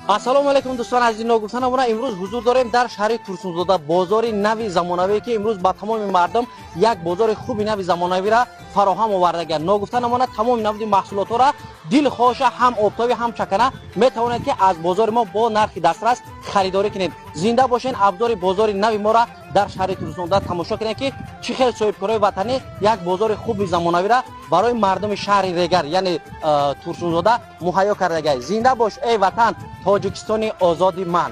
ассалому алайкум дӯстон азизи ногуфтанамона. имрӯз ҳузур дорем дар шаҳри Турсунзода, бозори нави замонавие ки имрӯз ба тамоми мардум як бозори хуби нави замонавиро фароҳам овардагианд. ногуфтанамона тамоми навъи маҳсулотҳоро дилхоша ҳам обтоби ҳам чакана метавонед ки аз бозори мо бо нархи дастрас харидорӣ кунед. зинда бошед, абзори бозори нави моро дар шаҳри Турсунзода тамошо кунед ки чӣ хел соҳибкории ватанӣ як бозори хуби замонавиро барои мардуми шаҳри Регар яъне Турсунзода муҳайё кардагианд. зинда бош эй ватан, тоҷикистони озоди ман.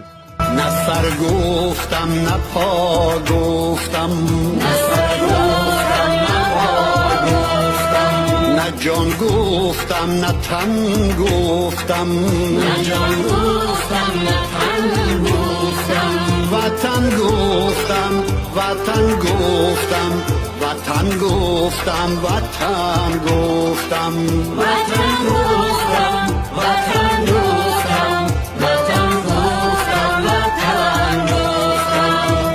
نه سر گفتم نه پا گفتم، نه سر گفتم نه پا گفتم، نه جان گفتم نه تن گفتم، نه جان گفتم نه تن گفتم، وطن گفتم وطن گفتم، وطن گفتم وطن گفتم، وطن گفتم وطن گفتم، وطن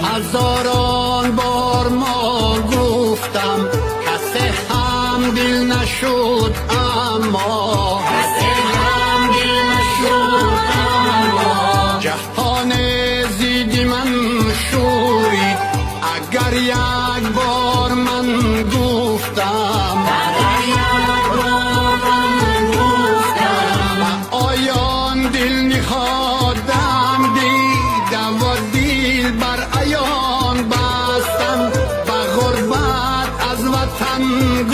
هزاران بار ما گفتم کسی هم دل نشد، اما کسی هم دل نشد، اما جهان زیدی من شورید اگر یک بار من گفتم، اگر یک بار من گفتم و آیان دل نخوادم دیدم و دل بر ایان بستم، به غربت از وطن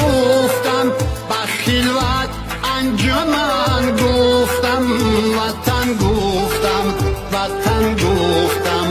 گفتم، به خلوت انجمن گفتم، وطن گفتم وطن گفتم،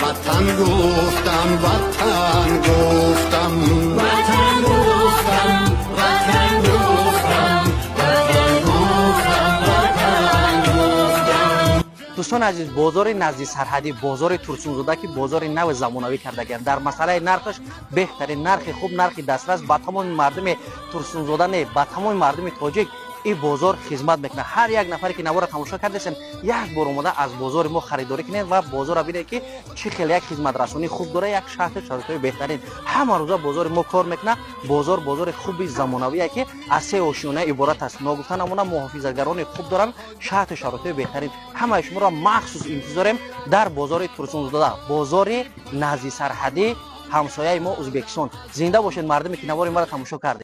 وطن گفتم وطن گفتم، وطن گفتم وطن گفتم، وطن گفتم وطن گفتم. دوستان عزیز، بازار نزدیک سرحدی بازار تورسونزاده که بازار نو زمانوی کردگیند. در مسئله نرخش بهترین نرخ خوب، نرخ دسترس با تمام مردم تورسونزاده نه، با تمام مردم تاجیک این بازار خدمت میکنه. هر یک نفری که نوار تماشا کردین یک بار اومده از بازار ما خریداری کنید و بازار رو ببینید که چه خیلی یک خدمت رسانی خوب داره، یک شرط شرایط بهترین. همه روزا بازار ما کار میکنه. بازار خوبی زمانویه که از سه آشیانه عبارت است. ناگفتن نمونه محافظتگران خوب دارن، شرط شرایط بهترین. همه شما را مخصوص انتظارم در بازار تورسونزاده، بازار نزدیک سرحدی همسایه ما ازبکستان. زنده باشید مردمی که نوار ما را تماشا کردید.